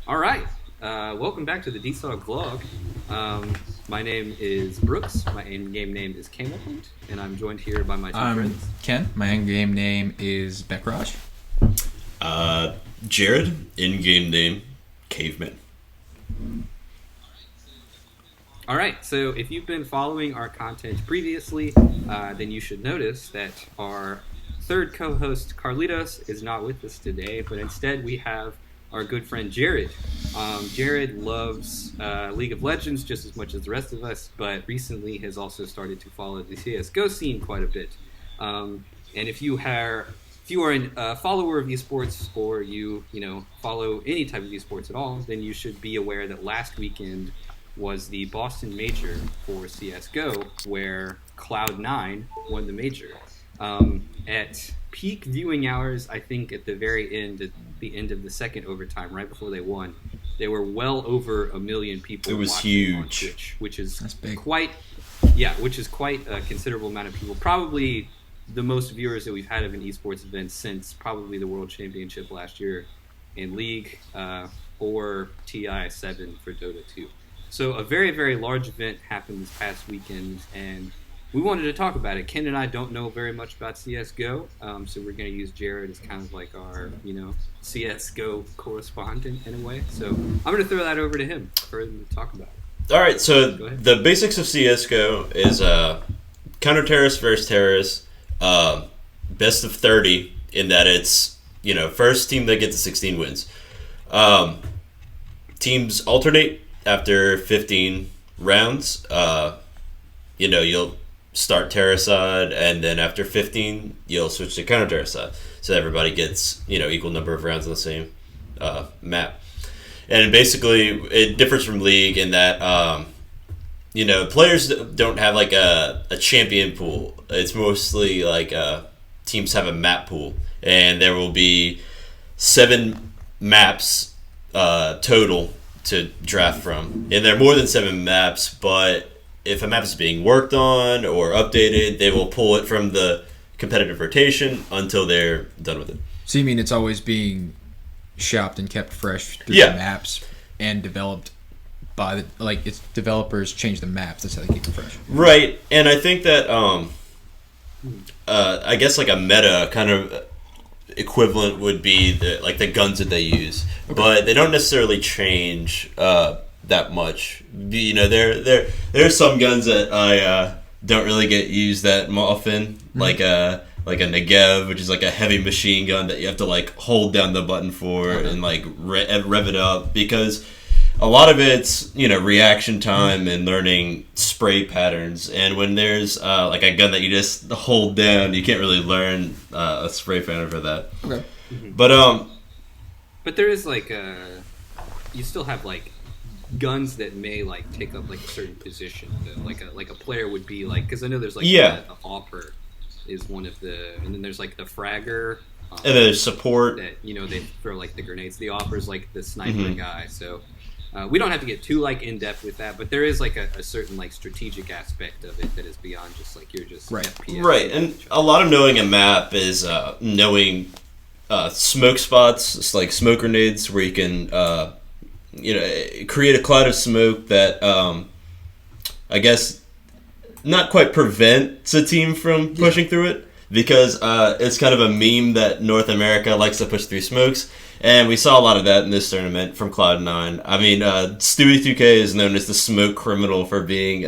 All right. Welcome back to the DSoG vlog. My name is Brooks. My in-game name is Camelton, and I'm joined here by my two I'm friends. Ken. My in-game name is Beckraj. Uh, Jared, in-game name, Caveman. All right. So if you've been following our content previously, then you should notice that our third co-host Carlitos is not with us today, but instead we have our good friend Jared. Jared loves League of Legends just as much as the rest of us, but recently has also started to follow the CS:GO scene quite a bit. And if you are a follower of esports or you follow any type of esports at all, then you should be aware that last weekend was the Boston Major for CS:GO, where Cloud9 won the major. At peak viewing hours, I think at the end of the second overtime, right before they won, there were well over 1 million people. It was watching huge. on Twitch, which is That's big. which is quite a considerable amount of people. Probably the most viewers that we've had of an esports event since probably the World Championship last year in League or TI7 for Dota 2. So a very, very large event happened this past weekend, and we wanted to talk about it. Ken and I don't know very much about CSGO, so we're going to use Jared as kind of like our CSGO correspondent in a way. So I'm going to throw that over to him for him to talk about it. All right, so Go ahead. the basics of CS:GO is counter-terrorist versus terrorist, best of 30 in that it's first team that gets to 16 wins. Teams alternate after 15 rounds. You'll start terror side, and then after 15, you'll switch to counter terror side. So everybody gets equal number of rounds on the same map. And basically, it differs from League in that players don't have like a champion pool. It's mostly like teams have a map pool, and there will be 7 maps total to draft from. And there are more than 7 maps, but if a map is being worked on or updated, they will pull it from the competitive rotation until they're done with it. So you mean it's always being shopped and kept fresh through Yeah. the maps and developed by its developers change the maps. That's how they keep it fresh. Right, and I think that I guess like a meta kind of equivalent would be the guns that they use, but they don't necessarily change that much. There's some guns that I don't really get used that often, like a Negev, which is like a heavy machine gun that you have to like hold down the button for and like rev it up, because a lot of it's reaction time and learning spray patterns, and when there's like a gun that you just hold down, you can't really learn a spray pattern for that. Okay. But there is you still have like guns that may like take up like a certain position. Though. Like a player would be like, because I know there's like Yeah. the Hopper is one of the, and then there's like the Fragger. And then there's support. That they throw like the grenades. The Hopper's like the sniper guy. So we don't have to get too like in depth with that, but there is like a certain like strategic aspect of it that is beyond just like you're just Right. FPS. Right, and a lot of knowing a map is knowing smoke spots. It's like smoke grenades where you can create a cloud of smoke that I guess not quite prevents a team from pushing through it, because it's kind of a meme that North America likes to push through smokes, and we saw a lot of that in this tournament from Cloud9. I mean, Stewie 2K is known as the smoke criminal for being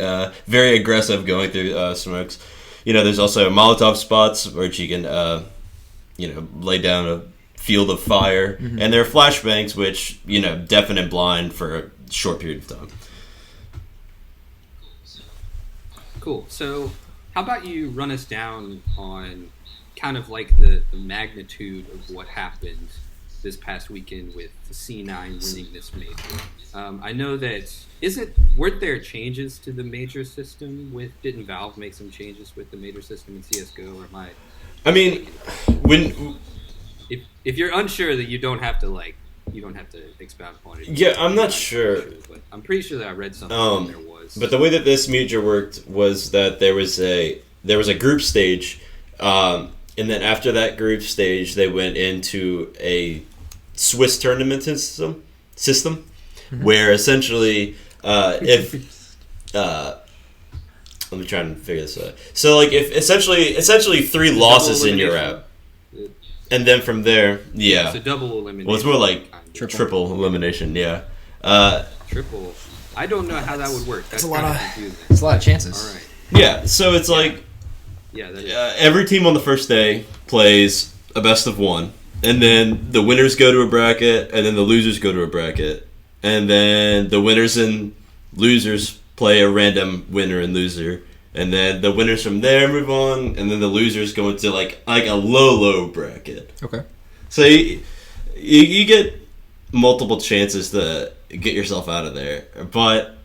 very aggressive going through smokes. There's also Molotov spots where you can lay down a field of fire, and there are flashbangs which deafen and blind for a short period of time. Cool. So, how about you run us down on kind of like the magnitude of what happened this past weekend with the C9 winning this major? I know that weren't there changes to the major system didn't Valve make some changes with the major system in CS:GO, or am I? I mean, when If you're unsure, that you don't have to expound upon it. Yeah, I'm not sure. But I'm pretty sure that I read something and there was. But the way that this major worked was that there was a group stage, and then after that group stage, they went into a Swiss tournament system, system, where essentially if let me try and figure this out. So like if essentially 3 losses in your route, and then from there, It's a double elimination. Well, it's more like triple elimination. Yeah. Triple. I don't know how that would work. That's a lot of confusing. It's a lot of chances. All right. Yeah. So it's like Yeah. That is. every team on the first day plays a best of 1, and then the winners go to a bracket, and then the losers go to a bracket, and then the winners and losers play a random winner and loser, and then the winners from there move on, and then the losers go into like a low bracket. Okay. So you get multiple chances to get yourself out of there, but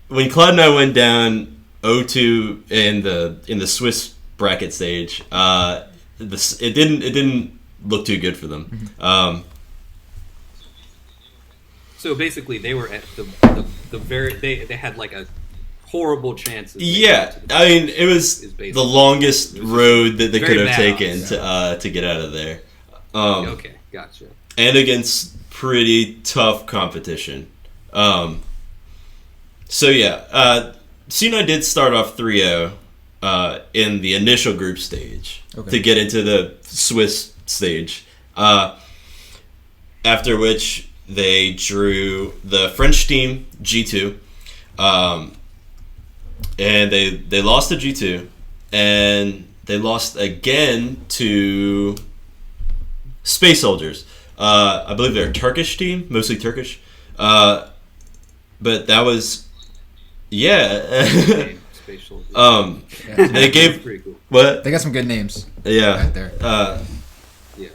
when Cloud9 went down 0-2 in the Swiss bracket stage, it didn't look too good for them. Mm-hmm. So basically, they were at the very they had like a horrible chance. Yeah, I mean it was the longest road that they could have taken to get out of there. Okay, gotcha. And against pretty tough competition. So yeah, C9 did start off 3-0 in the initial group stage to get into the Swiss stage. After which they drew the French team G2, and they lost to G2, and they lost again to Space Soldiers. I believe they're a Turkish team, mostly Turkish, but that was Space Soldiers. They gave pretty cool. what They got some good names. yeah Right there.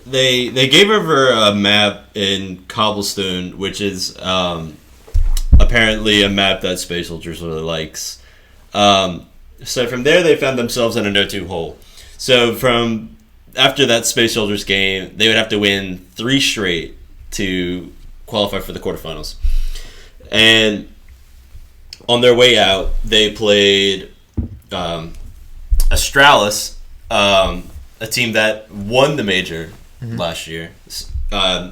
They gave over a map in Cobblestone, which is apparently a map that Space Soldiers really likes. So from there, they found themselves in a 0-2 hole. So from after that Space Soldiers game, they would have to win 3 straight to qualify for the quarterfinals. And on their way out, they played Astralis, a team that won the major last year,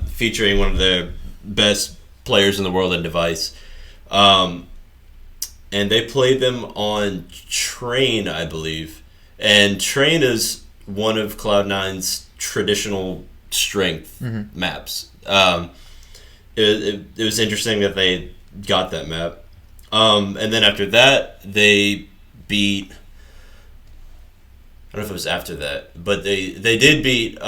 featuring one of their best players in the world in Device. And they played them on Train, I believe. And Train is one of Cloud9's traditional strength maps. It was interesting that they got that map. And then after that, they beat... I don't know if it was after that, but they did beat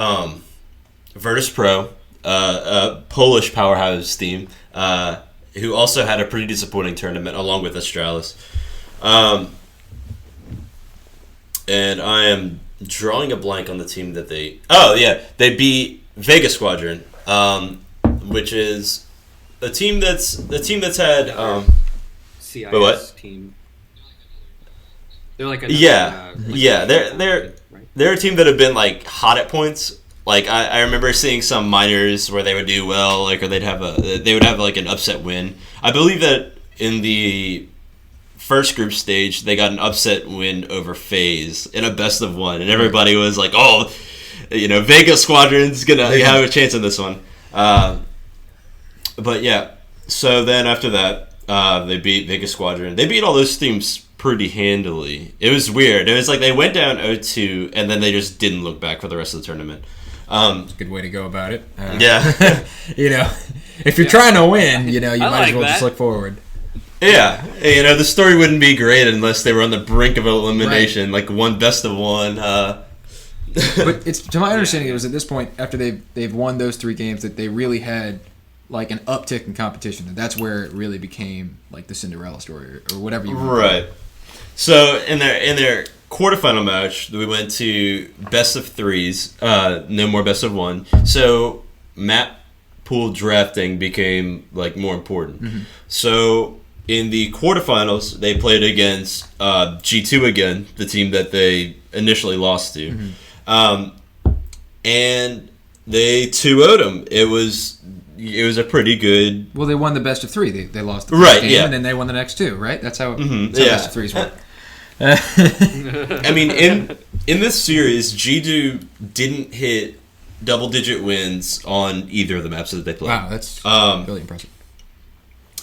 Virtus Pro, a Polish powerhouse team, who also had a pretty disappointing tournament along with Astralis. And I am drawing a blank on the team that they... Oh, yeah. They beat Vega Squadron, which is a team that's had... CIS what? team. They're like a they're a team that have been like hot at points. Like I remember seeing some minors where they would do well, like or they would have like an upset win. I believe that in the first group stage they got an upset win over FaZe in a best of 1, and everybody was like, "Oh, Vega Squadron's gonna have a chance in this one." But yeah, so then after that, they beat Vega Squadron. They beat all those teams pretty handily. It was weird. It was like they went down 0-2 and then they just didn't look back for the rest of the tournament. It's a good way to go about it. Yeah. If you're trying to win, you might like as well that. just look forward. Yeah. The story wouldn't be great unless they were on the brink of elimination, like one best of 1. But it's to my understanding, it was at this point after they've won those 3 games that they really had like an uptick in competition, and that's where it really became like the Cinderella story or whatever you want. Right. So in their quarterfinal match, we went to best of 3s, no more best of 1. So map pool drafting became like more important. So in the quarterfinals, they played against G2 again, the team that they initially lost to, and they 2-0'd them. It was a pretty good... Well, they won the best of 3. They lost the first game, and then they won the next 2, right? That's how, best of 3s work. I mean, in this series, G2 didn't hit double-digit wins on either of the maps that they played. Wow, that's really impressive.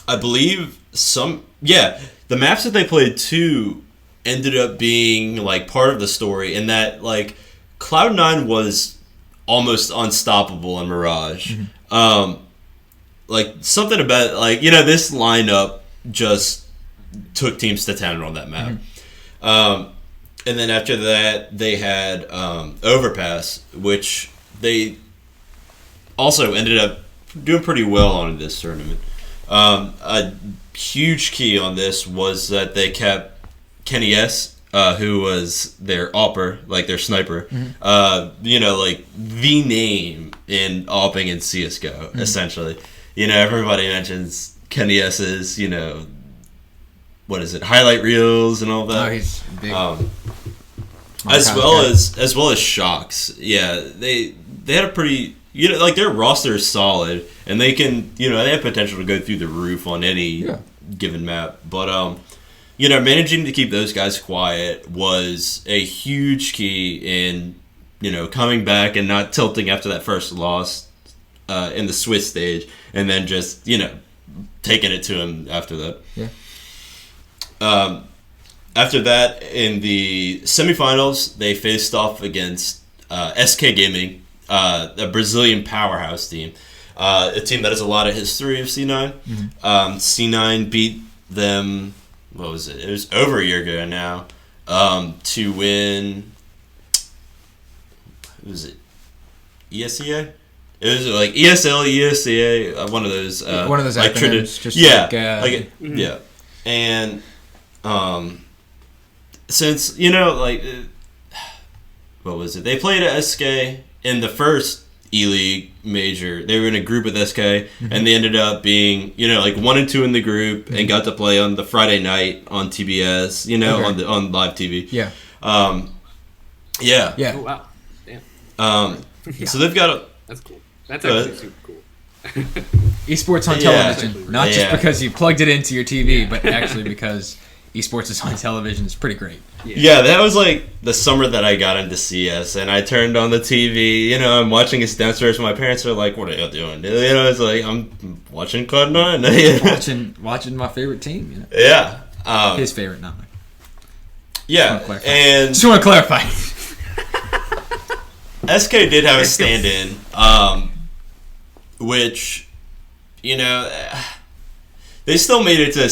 I believe the maps that they played too ended up being like part of the story, in that like Cloud9 was almost unstoppable in Mirage. Like something about like this lineup just took teams to town on that map. And then after that, they had Overpass, which they also ended up doing pretty well on in this tournament. A huge key on this was that they kept Kenny S, who was their AWPer, like their sniper. Like the name in AWPing in CSGO, essentially. Everybody mentions Kenny S's, what is it, highlight reels and all that. Oh, he's big. As well as Shocks. Yeah, they had a pretty their roster is solid, and they can they have potential to go through the roof on any given map. But managing to keep those guys quiet was a huge key in coming back and not tilting after that first loss in the Swiss stage, and then just taking it to him after that. After that, in the semifinals, they faced off against SK Gaming, a Brazilian powerhouse team, a team that has a lot of history of C9. C9 beat them. What was it? It was over a year ago now. To win. What was it? ESEA? It was like ESL, ESEA, one of those. One of those like acronyms. Yeah. And since what was it? They played at SK in the first E-League major. They were in a group with SK, and they ended up being 1 and 2 in the group, and got to play on the Friday night on TBS. On live TV. Yeah. Oh, wow. Damn. So they've got that's cool. That's actually super cool. Esports on television, not just because you plugged it into your TV, but actually because esports is on television. It's pretty great. Yeah, that was like the summer that I got into CS, and I turned on the TV. I'm watching it downstairs. My parents are like, "What are you doing?" It's like I'm watching Cloud9. watching my favorite team. Yeah, his favorite, not mine. Yeah, and just want to clarify. SK did have a stand-in, which they still made it to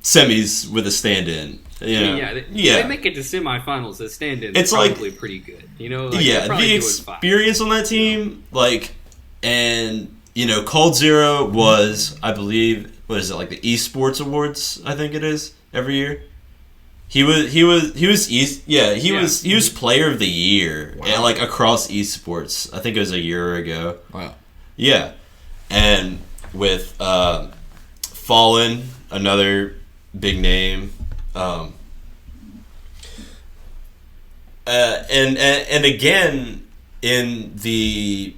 semis with a stand-in. They make it to semifinals. The stand-in is probably pretty good. The experience on that team, Cold Zero was, I believe, what is it, like the esports awards? I think it is every year. He was player of the year, and across esports. I think it was a year ago. Wow. Yeah, and with Fallen, another big name. And again in the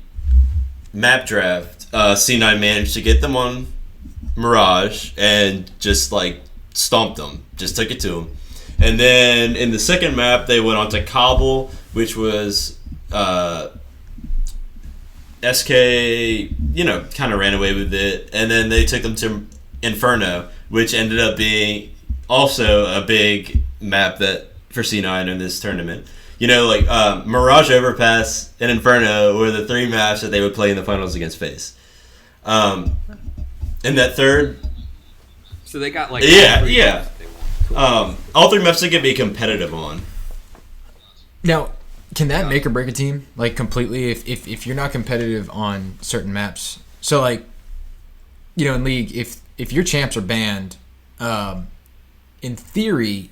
map draft, C9 managed to get them on Mirage and just stomped them, just took it to them. And then in the second map, they went on to Kabul, which was SK, kind of ran away with it, and then they took them to Inferno, which ended up being also a big map that for C9 in this tournament. Mirage, Overpass, and Inferno were the 3 maps that they would play in the finals against FaZe. And that third... So they got all 3 maps they could be competitive on. Now, can that make or break a team? Completely, if you're not competitive on certain maps. So, in League, if your champs are banned, in theory,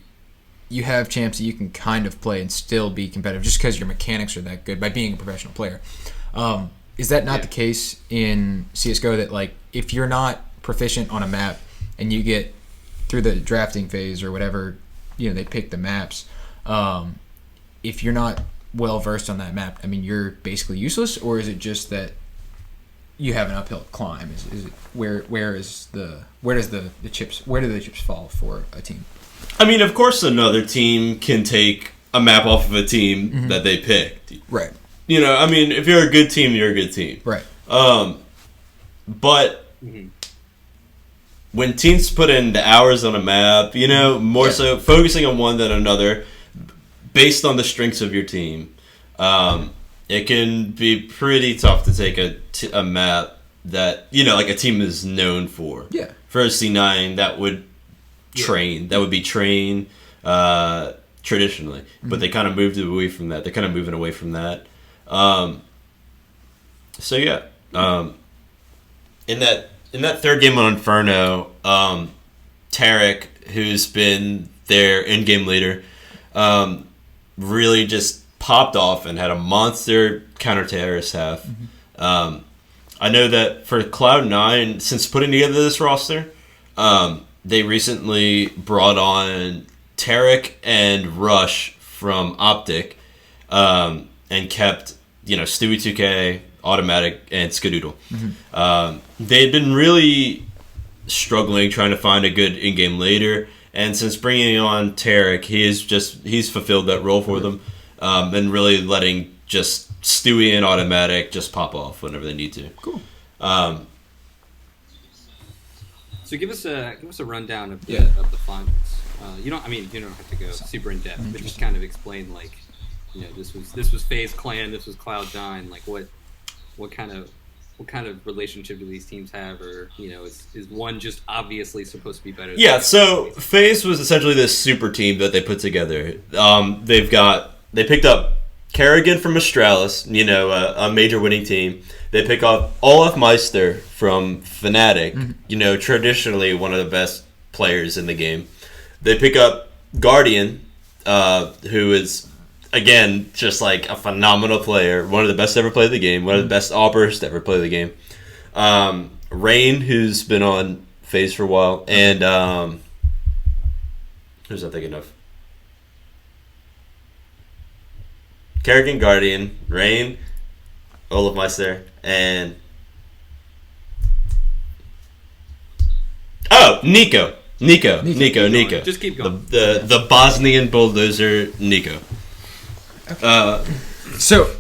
you have champs that you can kind of play and still be competitive just because your mechanics are that good by being a professional player. Is that not the case in CSGO, that if you're not proficient on a map and you get through the drafting phase or whatever, they pick the maps, if you're not well versed on that map, you're basically useless? Or is it just that you have an uphill climb? Is it where do the chips fall for a team? Of course another team can take a map off of a team that they picked. Right. I mean, if you're a good team, you're a good team. Right. But when teams put in the hours on a map, more so focusing on one than another, based on the strengths of your team, it can be pretty tough to take a map that like a team is known for. Yeah. For a C9, that would be train traditionally, but they kind of moved away from that. They're kind of moving away from that. In that third game on Inferno, Tarek, who's been their in-game leader, really just popped off and had a monster counter-terrorist half. I know that for Cloud9, since putting together this roster, they recently brought on Tarek and Rush from Optic, and kept Stewie 2K, Automatic, and Skadoodle. They had been really struggling trying to find a good in-game leader, and since bringing on Tarek, he's fulfilled that role for them, and really letting just Stewie and Automatic just pop off whenever they need to. Cool. So give us a rundown of the finals. You don't have to go super in depth, but just kind of explain this was FaZe Clan, this was Cloud9. Like what kind of relationship do these teams have, or is one just obviously supposed to be better? Yeah, so FaZe was essentially this super team that they put together. They picked up Kerrigan from Astralis, a major winning team. They pick up Olaf Meister from Fnatic, traditionally one of the best players in the game. They pick up Guardian, who is, again, just like a phenomenal player, one of the best to ever play the game, one of the best AWPers to ever play the game. Rain, who's been on FaZe for a while, and who's I thinking of? Kerrigan, Guardian, Rain, Olaf Meister, and Nico. Just keep going. The Bosnian bulldozer Nico. So,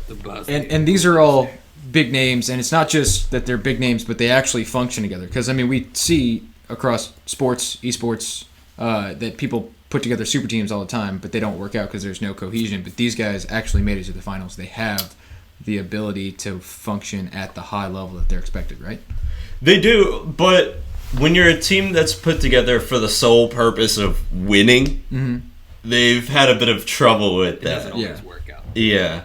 and these are all big names, and it's not just that they're big names, but they actually function together. Because we see across sports, esports, that people put together super teams all the time, but they don't work out because there's no cohesion. But these guys actually made it to the finals. They have the ability to function at the high level that they're expected, right? They do, but when you're a team that's put together for the sole purpose of winning, they've had a bit of trouble with that. It doesn't always work out. Yeah.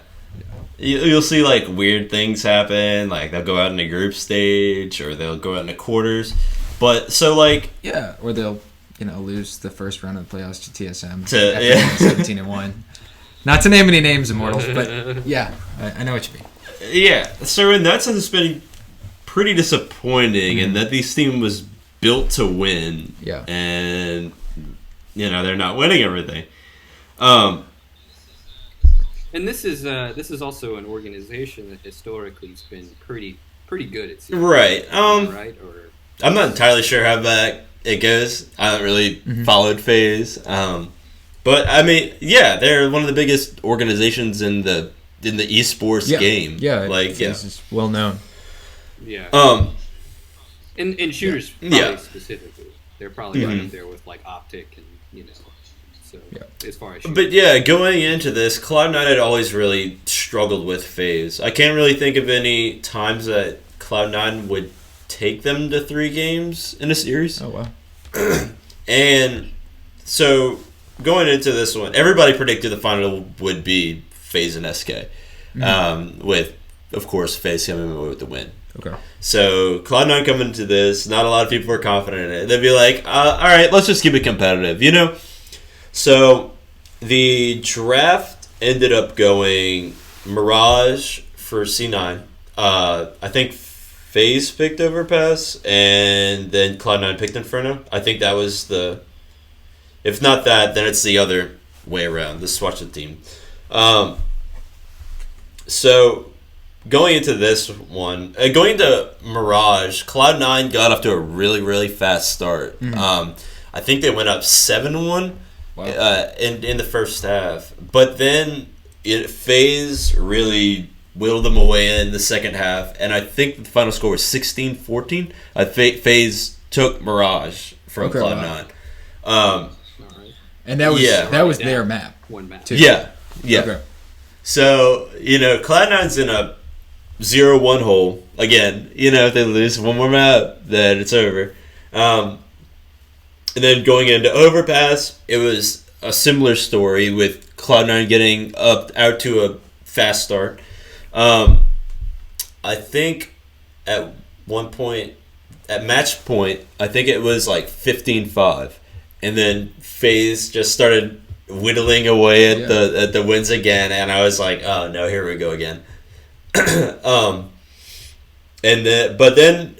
You'll see weird things happen, like they'll go out in a group stage or they'll go out in the quarters. But or they'll lose the first round of the playoffs to TSM after 17-1. Not to name any names, Immortals, but yeah, I know what you mean. Yeah, so in that sense, it's been pretty disappointing, in that this team was built to win. Yeah, and they're not winning everything. And this is also an organization that historically has been pretty good. It seems. Right. Right. Or I'm not entirely sure how it goes. I haven't really followed FaZe. But they're one of the biggest organizations in the esports game. Yeah, FaZe is well known. Yeah. In shooters, probably specifically, they're probably right up there with Optic and So as far as but going into this, Cloud9 had always really struggled with FaZe. I can't really think of any times that Cloud9 would take them to 3 games in a series. Oh wow! And so going into this one, everybody predicted the final would be FaZe and SK, with of course FaZe coming away with the win. Okay. So Cloud9 coming into this, not a lot of people were confident in it. They'd be like, all right, let's just keep it competitive, So the draft ended up going Mirage for C9. I think FaZe picked Overpass, and then Cloud9 picked Inferno. I think that was the... If not that, then it's the other way around. The swatch the team. So going into this one, going to Mirage, Cloud9 got off to a really, really fast start. I think they went up 7-1 in the first half. But then FaZe really whittled them away in the second half, and I think the final score was 16-14. FaZe took Mirage from Cloud9. And that was their map. One map. Too. Yeah. Okay. So, Cloud9's in a 0-1 hole. Again, if they lose one more map, then it's over. And then going into Overpass, it was a similar story with Cloud9 getting out to a fast start. I think at one point, at match point, I think it was like 15-5. And then FaZe just started whittling away at the wins again, and I was like, oh no, here we go again. But then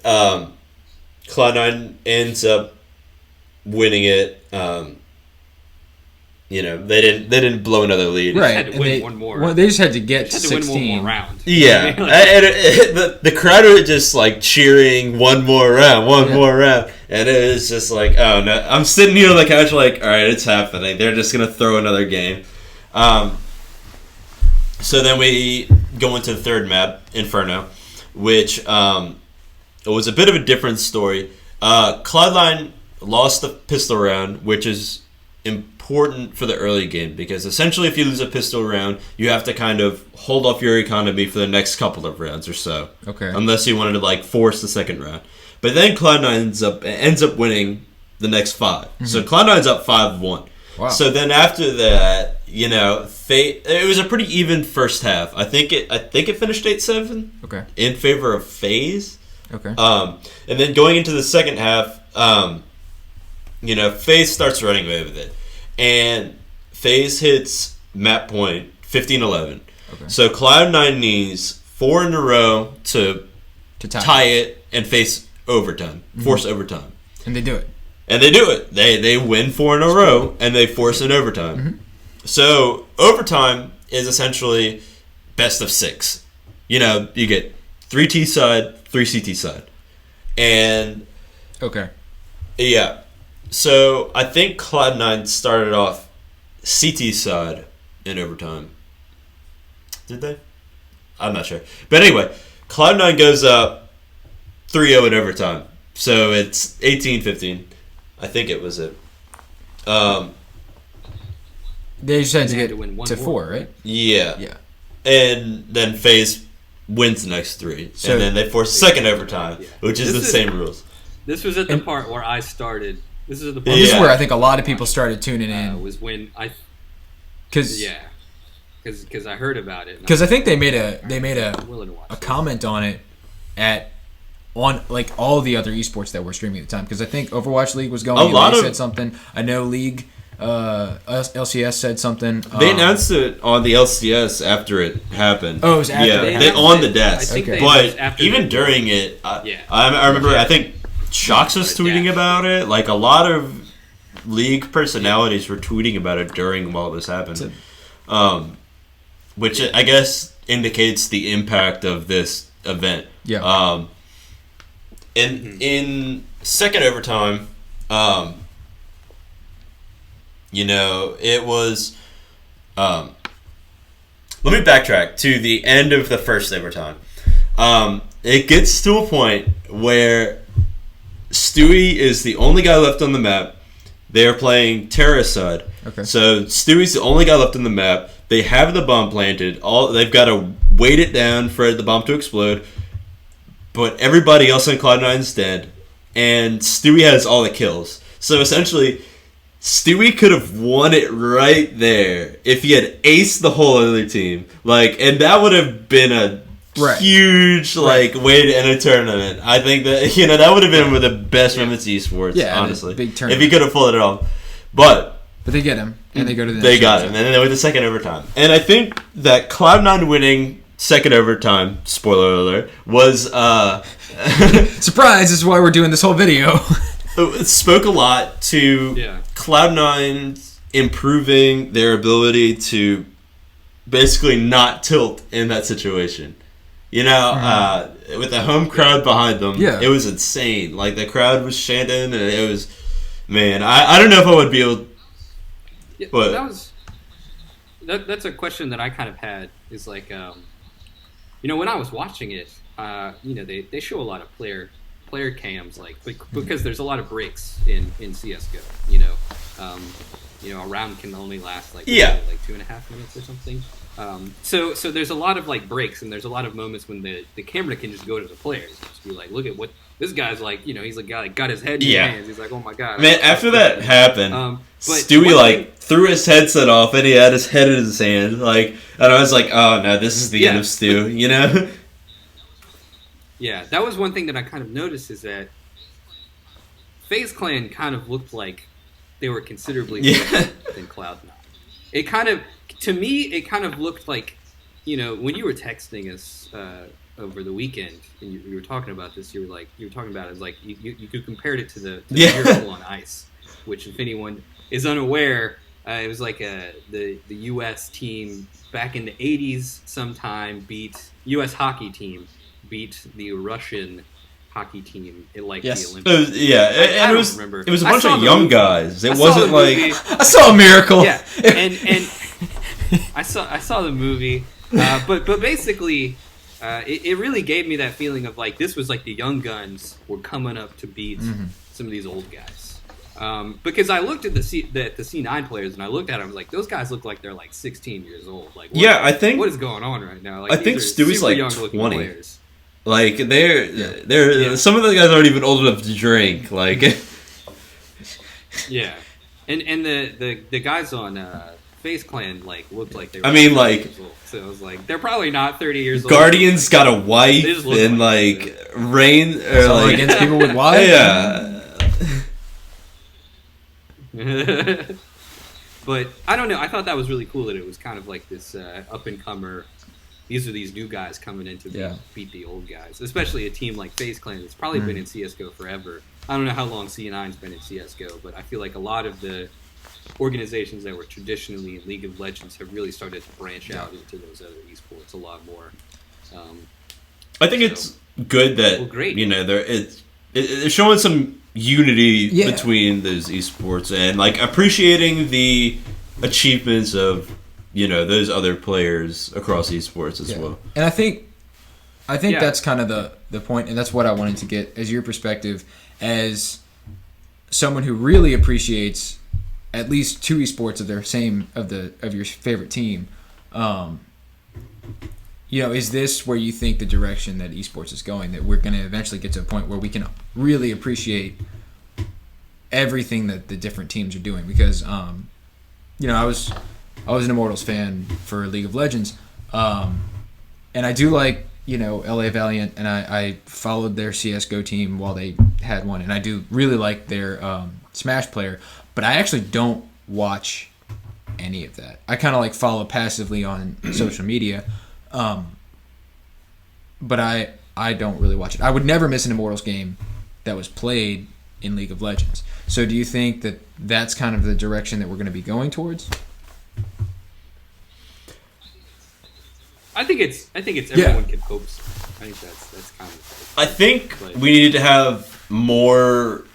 Cloud9 ends up winning it. They didn't blow another lead. Right, Had to win one more. Well, they just had to get to Had to 16. win one more round. Yeah, and the crowd were just like cheering one more round, and it was just like, oh no! I'm sitting here on the couch like, all right, it's happening. They're just gonna throw another game. So then we go into the third map, Inferno, which was a bit of a different story. Cloud9 lost the pistol round, which is important for the early game, because essentially if you lose a pistol round, you have to kind of hold off your economy for the next couple of rounds or so. Okay. Unless you wanted to like force the second round. But then Cloud9 ends up winning the next 5. Mm-hmm. So Cloud9's up 5-1. Wow. So then after that, it was a pretty even first half. I think it finished 8-7. Okay. In favor of FaZe. Okay. And then going into the second half, FaZe starts running away with it. And FaZe hits map point 15-11. Okay. So Cloud9 needs 4 in a row to tie it and face overtime, force overtime. And they do it. And they do it. They win 4 in a row and they force an overtime. Mm-hmm. So overtime is essentially best of 6. You get 3 T side, 3 CT side. And okay. Yeah. So I think Cloud9 started off CT side in overtime. Did they? I'm not sure. But anyway, Cloud9 goes up 3-0 in overtime. So it's 18-15. I think it was it. They just had to They had get to win one to more, 4, right? Yeah. Yeah. And then FaZe wins the next 3. So- and then they force second overtime, Yeah. which is This the is- same rules. This was at the part where I started. This is at the part This is Yeah. where I think a lot of people started tuning in. was when I Because because I heard about it. I think they made a I'm willing to watch a this. comment on it on like all the other esports that were streaming at the time, because I think Overwatch League was going. A lot they of- said something. I know League, LCS said something. They announced it on the LCS after it happened. Oh, it was after Yeah, it they happened. on the desk. I think Okay. they But after even the- during it, Yeah. I remember. I think Shox was Yeah. tweeting about it. Like a lot of league personalities were tweeting about it while it was happening, which I guess indicates the impact of this event. Yeah. In second overtime, it was. Let me backtrack to the end of the first overtime. It gets to a point where Stewie is the only guy left on the map. They're playing terrorist side. Okay. So Stewie's the only guy left on the map. They have the bomb planted. They've got to weight it down for the bomb to explode. But everybody else on Cloud9's dead, and Stewie has all the kills. So essentially, Stewie could have won it right there if he had aced the whole other team. And that would have been a huge way to end a tournament. I think that that would have been one of the best moments of esports. Yeah, honestly, big if tournament. he could have pulled it off. But they get him, and they go to the they next got round. him, and then they went to second overtime. And I think that Cloud9 winning second overtime, spoiler alert, was Surprise! This is why we're doing this whole video. it spoke a lot to Cloud9 improving their ability to basically not tilt in that situation. With the home crowd behind them, it was insane. Like, the crowd was chanting, and it was, man, I don't know if I would be able. Yeah, But that's a question that I kind of had. Is like, when I was watching it, they show a lot of player cams, like, because there's a lot of breaks in CS:GO. A round can only last like 2.5 minutes or something. So there's a lot of like breaks, and there's a lot of moments when the camera can just go to the players and just be like, look at what this guy's like. He's a guy that got his head in his hands. He's like, oh my god. Man, after that happened, Stewie threw his headset off and he had his head in his hand. And I was like, oh no, this is the end of Stu. Yeah, that was one thing that I kind of noticed, is that FaZe Clan kind of looked like they were considerably better than Cloud9. To me, it kind of looked like, when you were texting us over the weekend and you were talking about this, you were talking about it as like you could compare it to the Miracle on Ice, which, if anyone is unaware, it was like the U.S. team back in the 80s sometime U.S. hockey team beat the Russian hockey team at the Olympics. And I don't remember. It was a bunch of young guys. It wasn't like I saw a miracle. Yeah, and I saw the movie, but basically, it really gave me that feeling of like this was like the young guns were coming up to beat some of these old guys. Because I looked at the C9 players and I looked at them, I was like, those guys look like they're like 16 years old. Like, I think what is going on right now? Like, I think Stewie's like 20. Players. Like they're some of the guys aren't even old enough to drink. Like, yeah, and the guys on FaZe Clan looked like they were. Years old. So I was like, they're probably not 30 years old. Guardian's got a wife and Rain or like against people with wives. Yeah. But I don't know. I thought that was really cool that it was kind of like this up and comer. These are these new guys coming in to beat the old guys, especially a team like FaZe Clan that's probably been in CS:GO forever. I don't know how long C9's been in CS:GO, but I feel like a lot of the organizations that were traditionally in League of Legends have really started to branch out into those other esports a lot more. I think it's good that they're showing some unity between those esports and appreciating the achievements of those other players across esports as well. And I think that's kind of the point, and that's what I wanted to get as your perspective as someone who really appreciates at least two esports of your favorite team. Is this where you think the direction that esports is going, that we're going to eventually get to a point where we can really appreciate everything that the different teams are doing? Because I was an Immortals fan for League of Legends, and I do like LA Valiant, and I followed their CS:GO team while they had one, and I do really like their Smash player, but I actually don't watch any of that. I kind of follow passively on social media, but I don't really watch it. I would never miss an Immortals game that was played in League of Legends. So do you think that that's kind of the direction that we're going to be going towards? I think it's everyone can hope so. I think that's kind of. I think we need to have more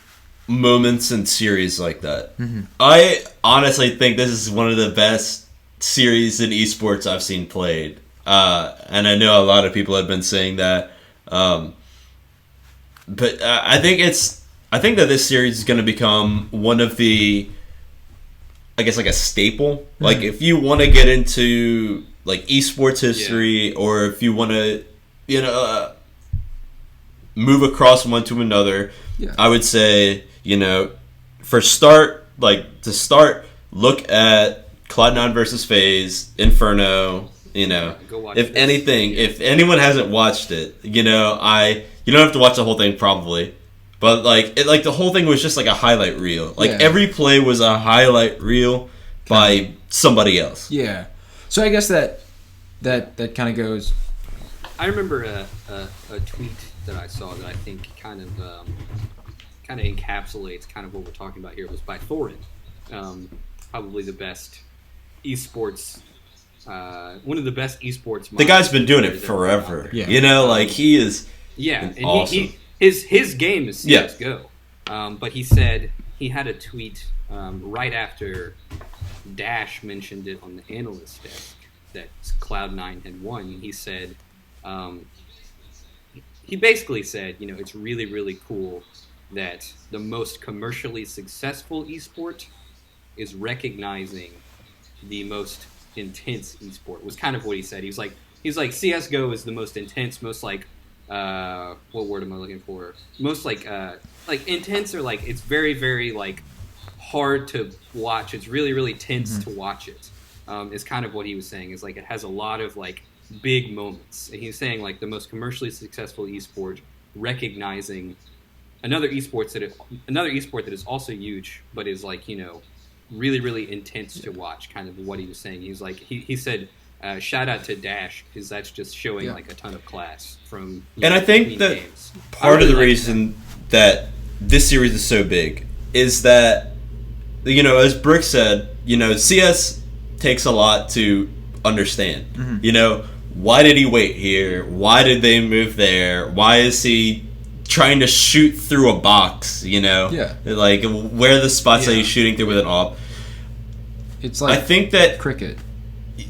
moments in series like that. Mm-hmm. I honestly think this is one of the best series in esports I've seen played, and I know a lot of people have been saying that. But I think that this series is going to become one of the, I guess, a staple. Mm-hmm. If you want to get into esports history, or if you want to, move across one to another, I would say, for start, look at Cloud9 versus FaZe, Inferno. If anyone hasn't watched it, you don't have to watch the whole thing probably, but the whole thing was just a highlight reel. Every play was a highlight reel by somebody else. Yeah. So I guess that kind of goes. I remember a tweet that I saw that I think kind of encapsulates kind of what we're talking about here. It was by Thorin, probably the best esports, one of the best esports. The guy's been doing it forever. Yeah. He is. Yeah, and awesome. His game is CS:GO. But he said he had a tweet right after Dash mentioned it on the analyst desk that Cloud9 had won. He said, Um, he basically said, it's really, really cool that the most commercially successful esport is recognizing the most intense esport. Was kind of what he said. He's like CS:GO is the most intense, most like what word am I looking for? Most like intense, or like it's very, very like hard to watch. It's really, really tense to watch it. Is kind of what he was saying. Is like it has a lot of like big moments, and he's saying like the most commercially successful esport recognizing another esport that is also huge, but is like really, really intense to watch. Kind of what he was saying. He's like he said. Shout out to Dash, because that's just showing like a ton of class from. And I think that games. part of the reason that this series is so big is that, as Brick said, CS takes a lot to understand. Why did he wait here? Why did they move there? Why is he trying to shoot through a box? Like where are the spots that he's shooting through with an AWP? It's like I think that cricket.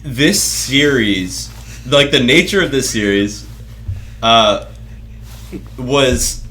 This series, like the nature of this series, was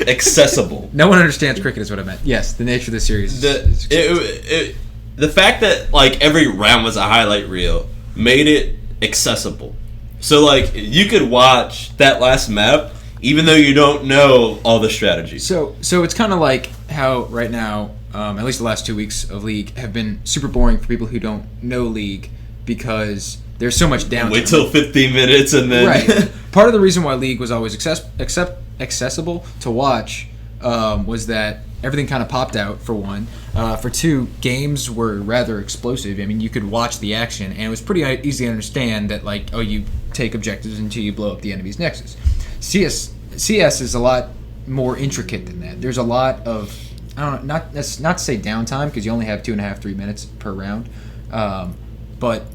accessible. No one understands cricket is what I meant. Yes, the nature of the series. The fact that like every round was a highlight reel made it accessible. So like you could watch that last map even though you don't know all the strategy. So it's kind of like how right now, at least the last 2 weeks of League have been super boring for people who don't know League, because there's so much downtime. Wait till 15 minutes and then... Right. Part of the reason why League was always accessible to watch was that everything kind of popped out, for one. For two, games were rather explosive. I mean, you could watch the action, and it was pretty easy to understand that, like, you take objectives until you blow up the enemy's nexus. CS is a lot more intricate than that. There's a lot of... I don't know, not to say downtime, because you only have 2.5-3 minutes per round, but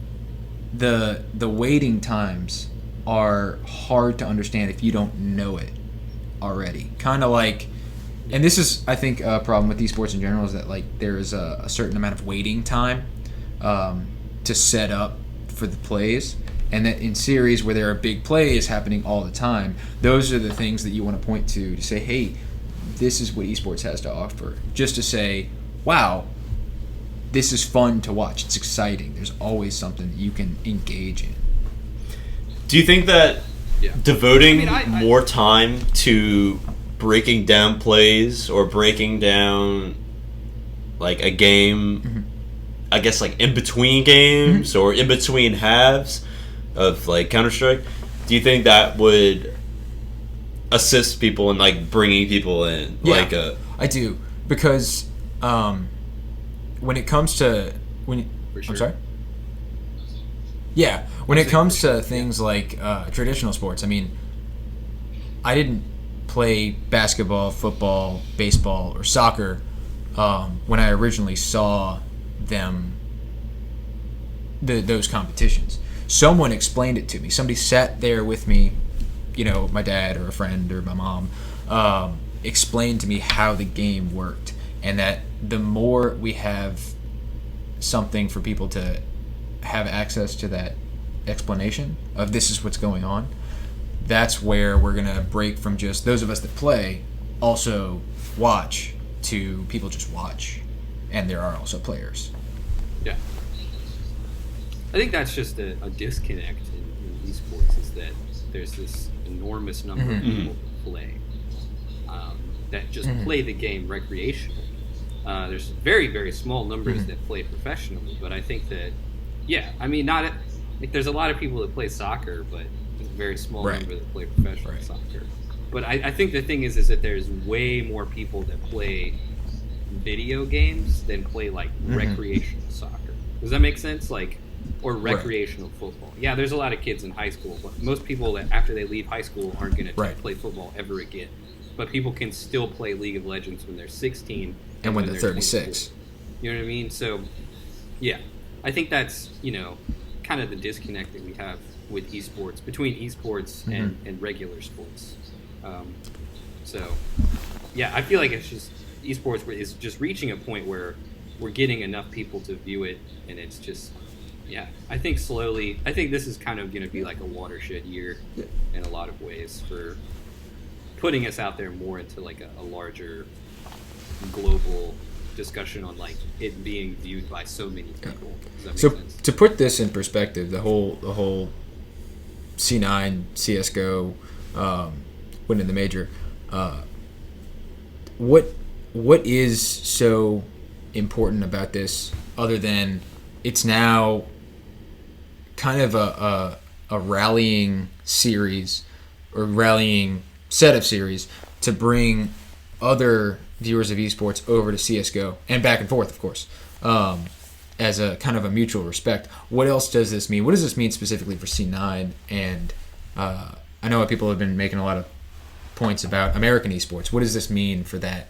the waiting times are hard to understand if you don't know it already. Kind of like, and this is, I think, a problem with esports in general, is that like there is a certain amount of waiting time to set up for the plays, and that in series where there are big plays happening all the time, those are the things that you want to point to say, hey, this is what esports has to offer. Just to say, wow, this is fun to watch. It's exciting. There's always something that you can engage in. Do you think that devoting more time to breaking down plays or breaking down like a game, I guess like in between games or in between halves of like Counter-Strike, do you think that would assist people in like bringing people in? Yeah, I do, because when it comes to I'm sorry. Yeah, when it comes to things like traditional sports, I mean, I didn't play basketball, football, baseball, or soccer when I originally saw them, those competitions. Someone explained it to me. Somebody sat there with me, my dad or a friend or my mom, explained to me how the game worked, and that the more we have something for people to have access to that explanation of this is what's going on, that's where we're going to break from just those of us that play also watch to people just watch, and there are also players. Yeah. I think that's just a disconnect in esports, is that there's this enormous number of people that play, that just play the game recreationally. There's very, very small numbers that play professionally, but I think that, there's a lot of people that play soccer, but there's a very small number that play professional soccer. But I think the thing is that there's way more people that play video games than play like recreational soccer. Does that make sense? Or recreational football. Yeah, there's a lot of kids in high school, but most people that after they leave high school aren't going to play football ever again. But people can still play League of Legends when they're 16 and when they're 36. 24. You know what I mean? So, yeah, I think that's kind of the disconnect that we have with esports, between esports and regular sports. So, yeah, I feel like it's just esports is just reaching a point where we're getting enough people to view it, and it's just Yeah, I think slowly. I think this is kind of going to be like a watershed year in a lot of ways for putting us out there more into like a larger global discussion on like it being viewed by so many people. Does that make So sense? to put this in perspective, the whole C9 CS:GO winning the major, what is so important about this other than it's now kind of a rallying series or rallying set of series to bring other viewers of esports over to CS:GO and back and forth, of course, as a kind of a mutual respect. What else does this mean? What does this mean specifically for C9? And I know people have been making a lot of points about American esports. What does this mean for that?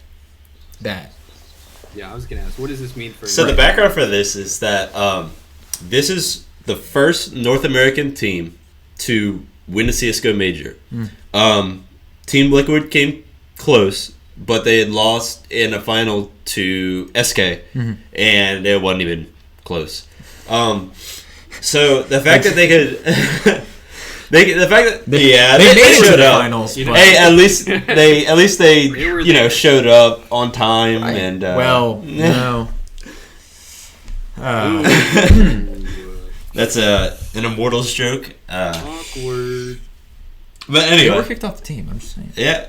Yeah, I was going to ask, what does this mean for? So the background for this is that this is the first North American team to win a CS:GO major. Team Liquid came close, but they had lost in a final to SK, and it wasn't even close. So the fact that they could, they made it to showed the up. finals. You know, but- Hey, at least they They were there. showed up on time and well, no. That's an Immortals joke. Awkward. But They were anyway, kicked off the team. I'm just saying. yeah.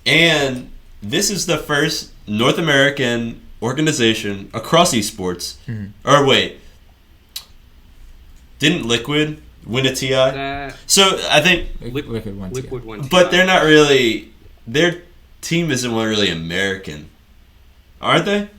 And this is the first North American organization across esports. Or wait, didn't Liquid win a TI? That So I think, Liquid won. Liquid one. but they're not really. Their team isn't really American, aren't they?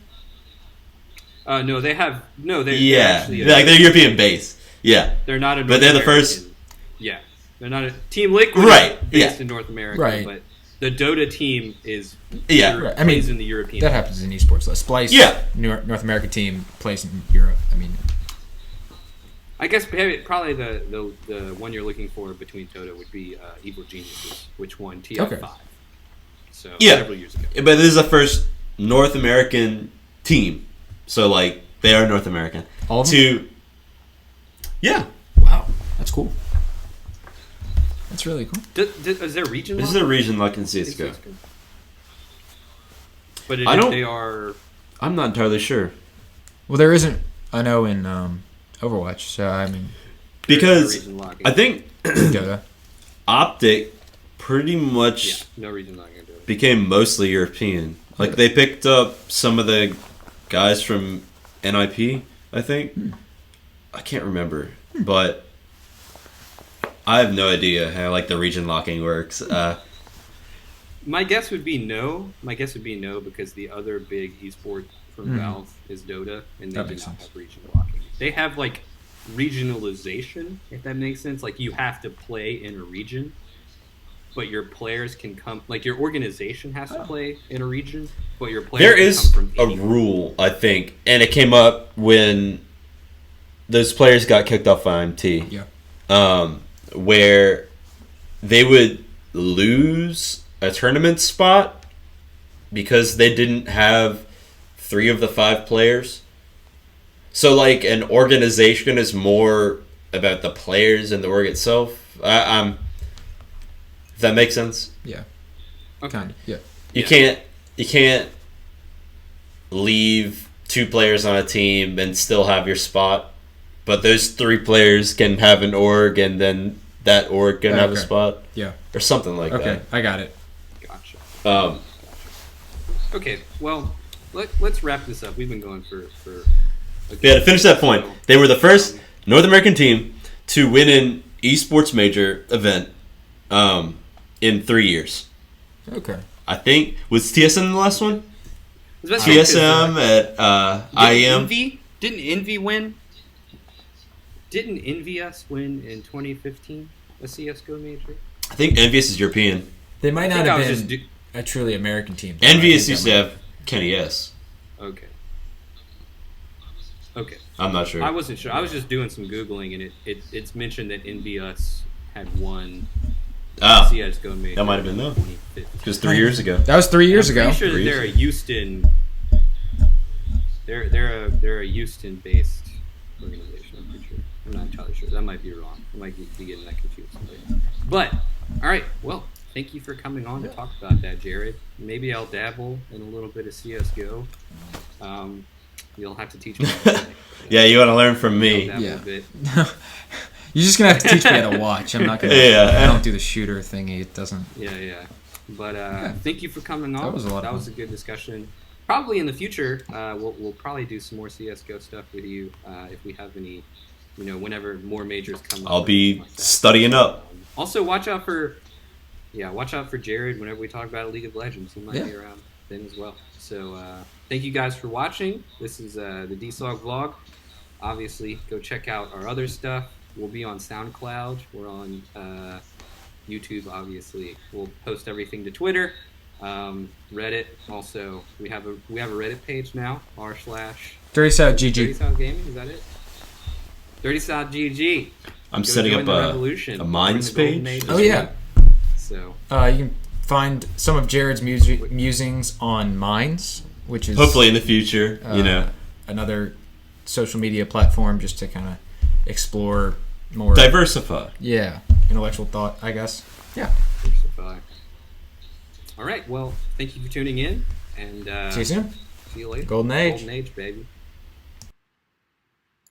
No, they have no. They're Yeah, actually like they're European based. Yeah, they're not a. but they're the North first- American. Yeah, they're not a Team Liquid. Right, Is based yeah. in North America, Right. but the Dota team is. Yeah. Right, I mean, plays in the European. That happens in esports. Like Splice, Yeah. North American team plays in Europe. I mean, I guess probably the one you're looking for between Dota would be Evil Geniuses, which won TI5. Okay. So Yeah. several years ago. But this is the first North American team, so like they are North American. all of them. Yeah, Wow, that's cool. That's really cool. Is there region? this is lock a region like in in CS:GO. CS:GO? But I don't- they are. I'm not entirely sure Well, there isn't. I know in Overwatch. So I mean, because region locking. I think Dota. Optic pretty much Yeah, no region locking in Dota. became mostly European. Like they picked up some of the guys from NIP, I think. I can't remember, but I have no idea how like the region locking works. My guess would be no. My guess would be no because the other big esport from Valve is Dota, and they That do makes not sense. have region locking. They have like regionalization, if that makes sense. Like you have to play in a region, but your players can come. Like your organization has to play in a region, but your players There can is come from a any- rule, I think, and it came up when those players got kicked off IMT. Yeah. Where they would lose a tournament spot because they didn't have 3 of the 5 players. So, like, an organization is more about the players and the org itself. Does that make sense? Yeah. Okay. Kind of. Yeah. You Yeah. can't leave 2 players on a team and still have your spot, but those 3 players can have an org, and then that org can have a Okay. spot, Yeah. or something like Okay. I got it. Gotcha. that. Okay, well, let's wrap this up. We've been going for a Yeah, to finish that point, so, they were the first North American team to win an esports major event in 3 years. Okay. I think was TSM the last one. especially 'cause, TSM at IEM. Didn't Envy win? Didn't Envy us win in 2015 a CS:GO major? I think Envious is European. They might I not think I have was been just a truly American team. though. Envious I used think to that have Kenny S. okay. Okay, I'm not sure. I wasn't sure. I was just doing some googling, and it's mentioned that Envy us had won Ah, CS:GO major. that might have been in them. 2015. because 3 years ago. That was 3 years I'm ago. pretty sure that 3 they're years a Houston. They're a Houston-based organization. I'm pretty sure. I'm not entirely sure. That might be wrong. I might be getting that confused. But all right. Well, thank you for coming on to talk about that, Jared. Maybe I'll dabble in a little bit of CS:GO. You'll have to teach me. Yeah, you want to learn from me. Yeah. You're just gonna have to teach me how to watch. I'm not gonna. I don't do the shooter thingy. It doesn't. Yeah. But thank you for coming on. That was a lot. That was a good discussion. Probably in the future, we'll probably do some more CS:GO stuff with you if we have any. Whenever more majors come up. I'll be studying up. Also, watch out for Jared whenever we talk about League of Legends. He might be around then as well. So thank you guys for watching. This is the DSoG vlog. Obviously, go check out our other stuff. We'll be on SoundCloud. We're on YouTube, obviously. We'll post everything to Twitter, Reddit. Also, we have a Reddit page now. r/DirtySoudGG. Dirty South Gaming. Is that it? Dirty South GG. I'm setting up a Minds page. Oh yeah. So you can find some of Jared's musings on Minds, which is hopefully in the future. Another social media platform just to kind of explore more diversify. Yeah, intellectual thought, I guess. Yeah. Diversify. All right. Well, thank you for tuning in, and see you soon. See you later. Golden Age. Golden Age, baby.